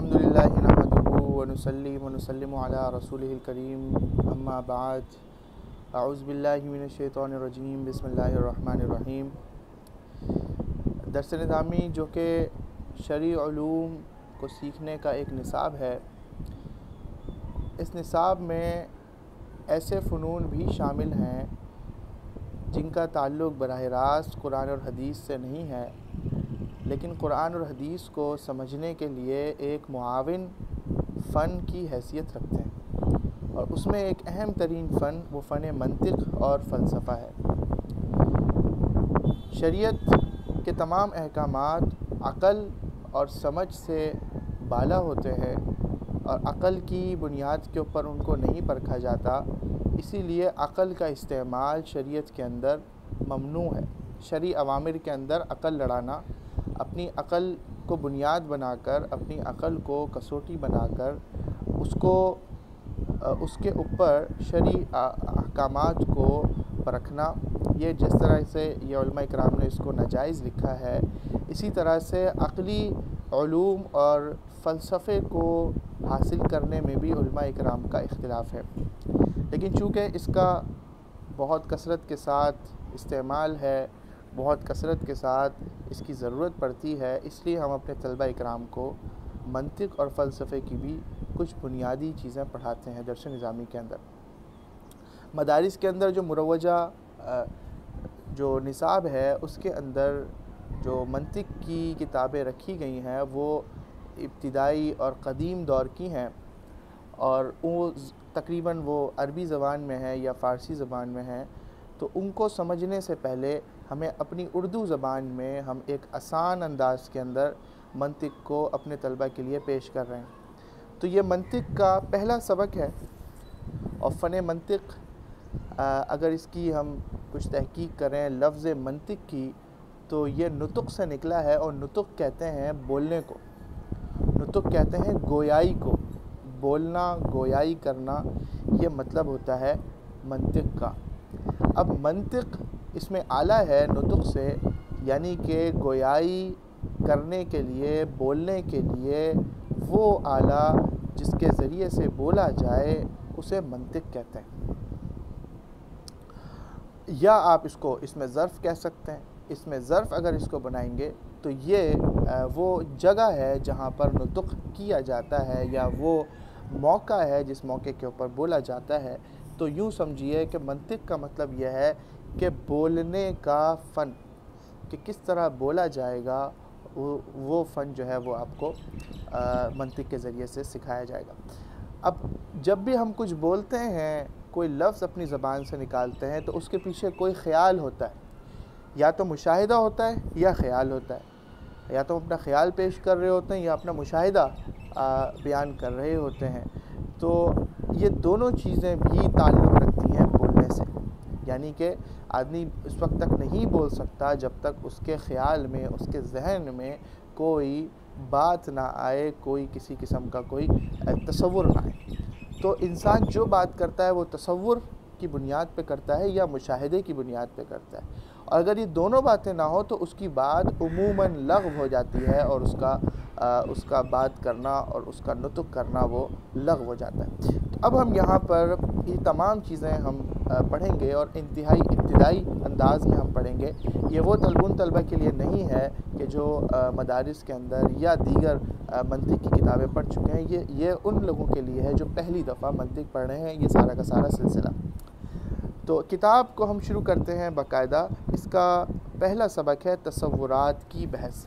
अल्हम्दुलिल्लाहि नहमदुहु व नुसल्ली व नुसल्लिमु अला रसूलिहिल करीम अम्मा बाद अऊज़ु बिल्लाहि मिनश शैतानिर रजीम बिस्मिल्लाहिर रहमानिर रहीम। दर्स निज़ामी जो कि शरई उलूम को सीखने का एक निसाब है, इस निसाब में ऐसे फ़नून भी शामिल हैं जिनका ताल्लुक़ बराह रास्त कुरान और हदीस से नहीं है, लेकिन कुरान और हदीस को समझने के लिए एक मुआविन फ़न की हैसियत रखते हैं, और उसमें एक अहम तरीन फ़न वो फ़न मंतिक़ और फ़लसफ़ा है। शरीयत के तमाम अहकामात अक़ल और समझ से बाला होते हैं और अक़ल की बुनियाद के ऊपर उनको नहीं परखा जाता, इसीलिए अक़ल का इस्तेमाल शरीयत के अंदर ममनू है। शरई अवामिर के अंदर अक़ल लड़ाना, अपनी अक़ल को बुनियाद बनाकर, अपनी अक़ल को कसौटी बनाकर उसके ऊपर शरई अहकामात को परखना, ये जिस तरह से ये उलमा इकराम ने इसको नाजायज़ लिखा है, इसी तरह से अक़ली उलूम और फ़लसफ़े को हासिल करने में भी उलमा इकराम का इख्तिलाफ़ है। लेकिन चूँकि इसका बहुत कसरत के साथ इस्तेमाल है, बहुत कसरत के साथ इसकी ज़रूरत पड़ती है, इसलिए हम अपने तलबा इकराम को मंतिक़ और फ़लसफ़े की भी कुछ बुनियादी चीज़ें पढ़ाते हैं दर्स निज़ामी के अंदर। मदारिस के अंदर जो मुरवजा जो निसाब है, उसके अंदर जो मंतिक़ की किताबें रखी गई हैं वो इब्तिदाई और क़दीम दौर की हैं, और वो तकरीबन वो अरबी ज़बान में है या फ़ारसी ज़बान में है। तो उनको समझने से पहले हमें अपनी उर्दू ज़बान में हम एक आसान अंदाज़ के अंदर मंतिक़ को अपने तलबा के लिए पेश कर रहे हैं। तो ये मंतिक़ का पहला सबक है, और फ़न मंतिक़ अगर इसकी हम कुछ तहकीक करें लफ्ज़ मंतिक़ की, तो ये नुतुक़ से निकला है, और नुतुक़ कहते हैं बोलने को, नुतुक़ कहते हैं गोयाई को, बोलना, गोयाई करना, ये मतलब होता है मंतिक़ का। अब मंतिक़ इसमें आला है नुतुक़ से, यानी कि गोयाई करने के लिए, बोलने के लिए वो आला जिसके ज़रिए से बोला जाए उसे मंतिक़ कहते हैं। या आप इसमें ज़र्फ़ कह सकते हैं। इसमें ज़र्फ़ अगर इसको बनाएंगे तो ये वो जगह है जहाँ पर नुतुक़ किया जाता है, या वो मौका है जिस मौके के ऊपर बोला जाता है। तो यूँ समझिए कि मंतिक़ का मतलब यह है कि बोलने का फ़न, कि किस तरह बोला जाएगा, वो फ़न जो है वो आपको मंतिक़ के ज़रिए से सिखाया जाएगा। अब जब भी हम कुछ बोलते हैं, कोई लफ्ज़ अपनी ज़बान से निकालते हैं, तो उसके पीछे कोई ख़याल होता है, या तो मुशाहिदा होता है या ख़याल होता है, या तो अपना ख़याल पेश कर रहे होते हैं या अपना मुशाहिदा बयान कर रहे होते हैं। तो ये दोनों चीज़ें भी ताल्लुक़ रखती हैं बोलने से, यानी कि आदमी उस वक्त तक नहीं बोल सकता जब तक उसके ख़याल में, उसके जहन में कोई बात ना आए, कोई किसी किस्म का कोई तसव्वुर ना आए। तो इंसान जो बात करता है वो तसव्वुर की बुनियाद पे करता है या मुशाहिदे की बुनियाद पे करता है, और अगर ये दोनों बातें ना हो तो उसकी बात उमूमन लग़्व हो जाती है, और उसका बात करना और उसका नुतुक़ करना वो लग़्व हो जाता है। तो अब हम यहाँ पर ये तमाम चीज़ें हम पढ़ेंगे, और इंतहाई इब्तिदाई अंदाज़ में हम पढ़ेंगे। ये वो तलबा के लिए नहीं है कि जो मदारिस के अंदर या दीगर मंतिक़ की किताबें पढ़ चुके हैं, ये उन लोगों के लिए है जो पहली दफ़ा मंतिक़ पढ़ रहे हैं, ये सारा का सारा सिलसिला। तो किताब को हम शुरू करते हैं बाकायदा। इसका पहला सबक है तसव्वुरात की बहस।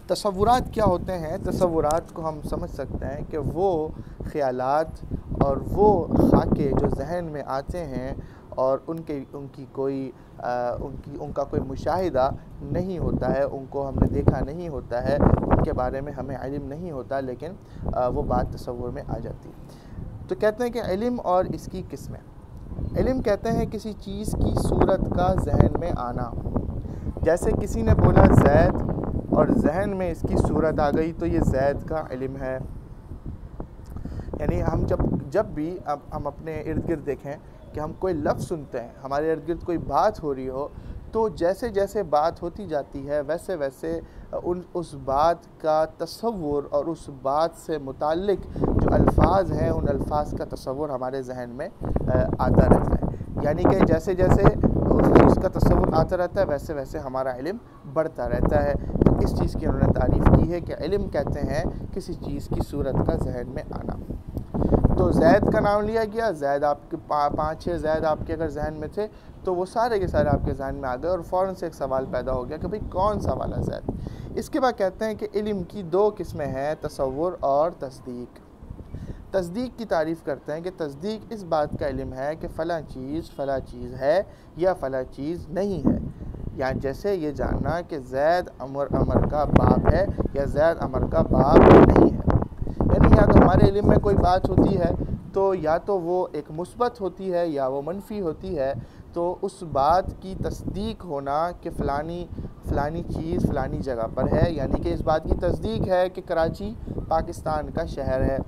तसव्वुरात क्या होते हैं? तसव्वुरात को हम समझ सकते हैं कि वो ख़यालात और वो खाके जो जहन में आते हैं, और उनका कोई मुशाहिदा नहीं होता है, उनको हमने देखा नहीं होता है, उनके बारे में हमें इल्म नहीं होता, लेकिन वो बात तसव्वुर में आ जाती है। तो कहते हैं कि इल्म और इसकी किस्में। इल्म कहते हैं किसी चीज़ की सूरत का जहन में आना। जैसे किसी ने बोला ज़ैद, और जहन में इसकी सूरत आ गई, तो ये ज़ैद का इल्म है। यानी हम जब भी हम अपने इर्द गिर्द देखें कि हम कोई लफ्ज़ सुनते हैं, हमारे इर्द गिर्द कोई बात हो रही हो, तो जैसे जैसे बात होती जाती है वैसे वैसे उस बात का तसव्वुर और उस बात से मुताल्लिक जो अल्फाज हैं उन अल्फाज का तसव्वुर हमारे जहन में आता रहता है। यानी कि जैसे जैसे उस चीज़ का तसव्वुर आता रहता है वैसे वैसे हमारा इल्म बढ़ता रहता है। तो इस चीज़ की उन्होंने तारीफ़ की है कि इल्म कहते हैं किसी चीज़ की सूरत का जहन में आना। तो जैद का नाम लिया गया, जैद आपके 5-6 जैद आपके अगर जहन में थे तो वो सारे के सारे आपके जहन में आ गए और फ़ौरन से एक सवाल पैदा हो गया कि भाई कौन सा वाला जैद। इसके बाद कहते हैं कि इल्म की 2 किस्में हैं, तसव्वुर और तस्दीक। तस्दीक की तारीफ़ करते हैं कि तस्दीक इस बात का इल्म है कि फ़लाँ चीज़ है या फ़लाँ चीज़ नहीं है। या जैसे ये जानना कि जैद अमर का बाप है या जैद अमर का बाप नहीं है। यानी या तो हमारे इल्म में कोई बात होती है तो या तो वो एक मुस्बत होती है या वो मनफी होती है। तो उस बात की तस्दीक होना कि फ़लानी चीज़ फ़लानी जगह पर है, यानी कि इस बात की तस्दीक है कि कराची पाकिस्तान का शहर है,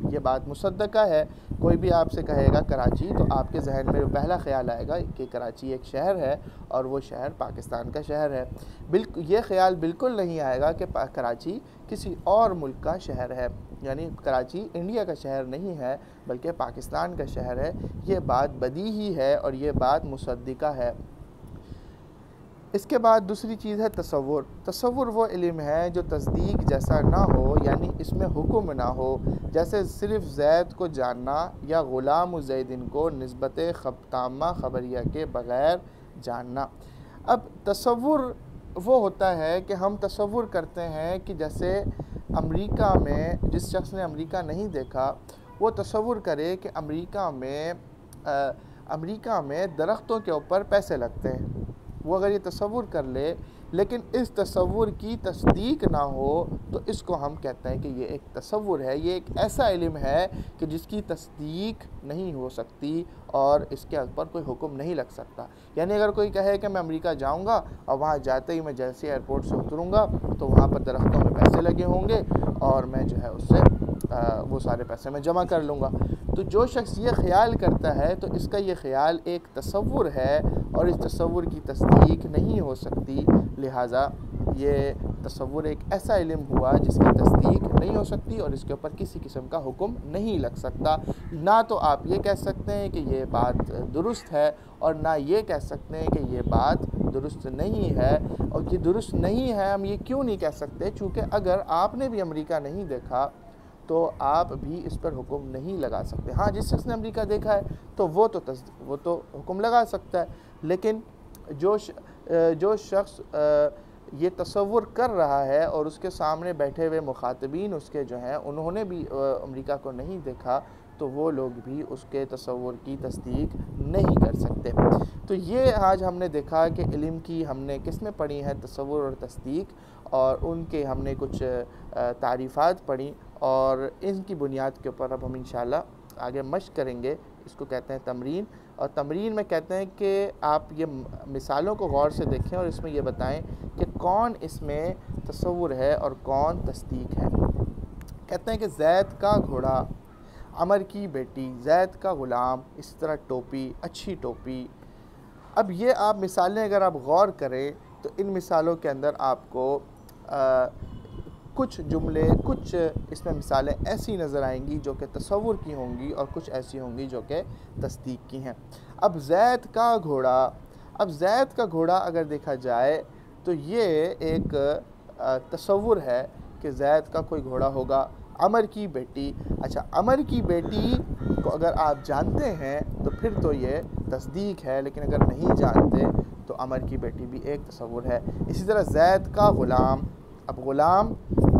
ये बात मुसद्दक़ा है। कोई भी आपसे कहेगा कराची तो आपके जहन में पहला ख़्याल आएगा कि कराची एक शहर है और वो शहर पाकिस्तान का शहर है। ये ख़्याल बिल्कुल नहीं आएगा कि कराची किसी और मुल्क का शहर है, यानी कराची इंडिया का शहर नहीं है बल्कि पाकिस्तान का शहर है। ये बात बदीही है और ये बात मुसद्दिक़ा है। इसके बाद दूसरी चीज़ है तसव्वुर। तसव्वुर वो इल्म है जो तस्दीक जैसा ना हो, यानी इसमें हुक्म ना हो। जैसे सिर्फ़ ज़ैद को जानना या ग़ुलाम ज़ैदिन को निस्बत ताम्मा ख़बरिया के बग़ैर जानना। अब तसव्वुर वो होता है कि हम तसव्वुर करते हैं कि जैसे अमेरिका में, जिस शख्स ने अमेरिका नहीं देखा वो तसव्वुर करे कि अमेरिका में दरख्तों के ऊपर पैसे लगते हैं। वो अगर ये तसव्वुर कर ले लेकिन इस तसव्वुर की तस्दीक ना हो तो इसको हम कहते हैं कि ये एक तसव्वुर है। ये एक ऐसा इल्म है कि जिसकी तस्दीक नहीं हो सकती और इसके ऊपर कोई हुक्म नहीं लग सकता। यानी अगर कोई कहे कि मैं अमेरिका जाऊंगा और वहाँ जाते ही मैं जैसे एयरपोर्ट से उतरूंगा तो वहाँ पर दरख्तों में पैसे लगे होंगे और मैं जो है उससे वो सारे पैसे मैं जमा कर लूँगा। तो जो शख्स ये ख़्याल करता है तो इसका ये ख़्याल एक तसव्वुर है और इस तसव्वुर की तस्दीक नहीं हो सकती। लिहाजा ये तसव्वुर एक ऐसा इल्म हुआ जिसकी तस्दीक नहीं हो सकती और इसके ऊपर किसी किस्म का हुक्म नहीं लग सकता। ना तो आप ये कह सकते हैं कि ये बात दुरुस्त है और ना ये कह सकते हैं कि ये बात दुरुस्त नहीं है। और ये दुरुस्त नहीं है हम ये क्यों नहीं कह सकते, चूँकि अगर आपने भी अमेरिका नहीं देखा तो आप भी इस पर हुक्म नहीं लगा सकते। हाँ, जिस शख्स ने अमेरिका देखा है तो वो तो हुक्म लगा सकता है, लेकिन जो शख्स ये तसव्वुर कर रहा है और उसके सामने बैठे हुए मुखातबीन उसके जो हैं उन्होंने भी अमेरिका को नहीं देखा तो वो लोग भी उसके तसव्वुर की तस्दीक नहीं कर सकते। तो ये आज हमने देखा कि इल्म की हमने किस्में पढ़ी हैं, तसव्वुर और तस्दीक, और उनके हमने कुछ तारीफ़ात पढ़ी और इनकी बुनियाद के ऊपर अब हम इंशाअल्लाह आगे मश्क करेंगे। इसको कहते हैं तमरीन, और तमरीन में कहते हैं कि आप ये मिसालों को गौर से देखें और इसमें ये बताएं कि कौन इसमें तसव्वुर है और कौन तस्दीक है। कहते हैं कि जैद का घोड़ा, अमर की बेटी, जैद का ग़ुलाम, इस तरह टोपी, अच्छी टोपी। अब ये आप मिसालें अगर आप गौर करें तो इन मिसालों के अंदर आपको कुछ जुमले, कुछ इसमें मिसालें ऐसी नज़र आएंगी जो कि तसव्वुर की होंगी और कुछ ऐसी होंगी जो कि तस्दीक की हैं। अब जैद का घोड़ा अगर देखा जाए तो ये एक तसव्वुर है कि जैद का कोई घोड़ा होगा। अमर की बेटी, अच्छा अमर की बेटी को अगर आप जानते हैं तो फिर तो ये तस्दीक है, लेकिन अगर नहीं जानते तो अमर की बेटी भी एक तसव्वुर है। इसी तरह जैद का ग़ुलाम, अब ग़ुलाम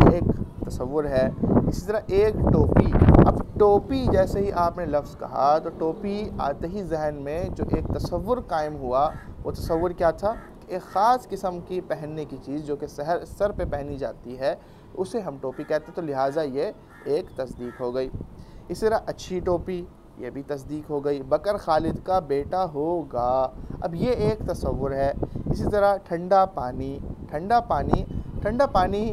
एक तसव्वुर है। इसी तरह एक टोपी, अब टोपी जैसे ही आपने लफ्ज़ कहा तो टोपी आते ही जहन में जो एक तसव्वुर कायम हुआ वो तसव्वुर क्या था, एक ख़ास किस्म की पहनने की चीज़ जो कि सर पे पहनी जाती है उसे हम टोपी कहते हैं, तो लिहाजा ये एक तस्दीक हो गई। इसी तरह अच्छी टोपी, ये भी तस्दीक हो गई। बकर खालिद का बेटा होगा, अब ये एक तसव्वुर है। इसी तरह ठंडा पानी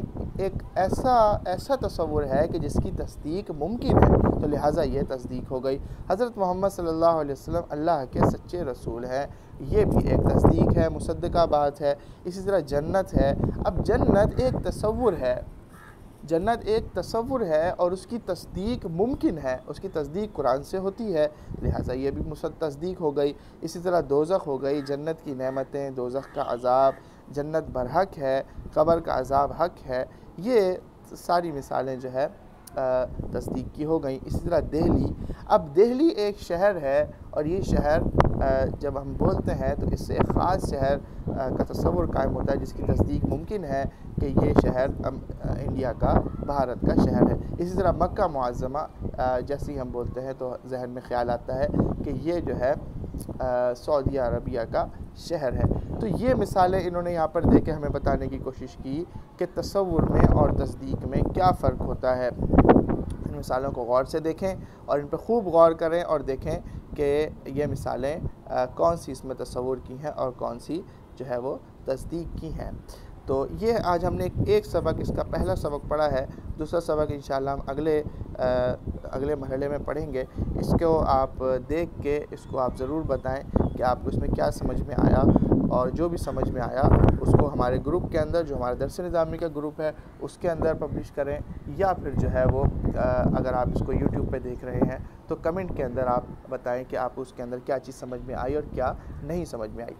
एक ऐसा तसव्वुर है कि जिसकी तस्दीक मुमकिन है, तो लिहाजा ये तस्दीक हो गई। हज़रत मोहम्मद सल्लल्लाहु अलैहि वसल्लम अल्लाह के सच्चे रसूल हैं, ये भी एक तस्दीक है, मुसद्दक़ा बात है। इसी तरह जन्नत है। अब जन्नत एक तसव्वुर है, जन्नत एक तसव्वुर है और उसकी तस्दीक मुमकिन है, उसकी तस्दीक कुरान से होती है, लिहाजा ये भी तस्दीक हो गई। इसी तरह दोज़ख हो गई, जन्नत की नेमतें, दोज़ख का अज़ाब, जन्नत बरहक है, कब्र का अज़ाब हक है, ये सारी मिसालें जो है तस्दीक की हो गई। इसी तरह दिल्ली, अब दिल्ली एक शहर है और ये शहर जब हम बोलते हैं तो इससे एक ख़ास शहर का तस्वुर कायम होता है जिसकी तस्दीक मुमकिन है कि ये शहर इंडिया का, भारत का शहर है। इसी तरह मक्का मुअज़्ज़मा, जैसे ही हम बोलते हैं तो जहन में ख़्याल आता है कि ये जो है सऊदी अरबिया का शहर है। तो ये मिसालें इन्होंने यहाँ पर दे के हमें बताने की कोशिश की कि तसव्वुर में और तस्दीक में क्या फ़र्क होता है। इन मिसालों को गौर से देखें और इन पर खूब गौर करें और देखें कि ये मिसालें कौन सी इसमें तसव्वुर की हैं और कौन सी जो है वो तस्दीक की हैं। तो ये आज हमने एक सबक, इसका पहला सबक पढ़ा है। दूसरा सबक इंशाअल्लाह हम अगले मरहले में पढ़ेंगे। इसको आप देख के इसको आप ज़रूर बताएं कि आपको इसमें क्या समझ में आया, और जो भी समझ में आया उसको हमारे ग्रुप के अंदर, जो हमारा दर्स निज़ामी का ग्रुप है उसके अंदर पब्लिश करें, या फिर जो है वो अगर आप इसको यूट्यूब पे देख रहे हैं तो कमेंट के अंदर आप बताएं कि आपको उसके अंदर क्या चीज़ समझ में आई और क्या नहीं समझ में आई।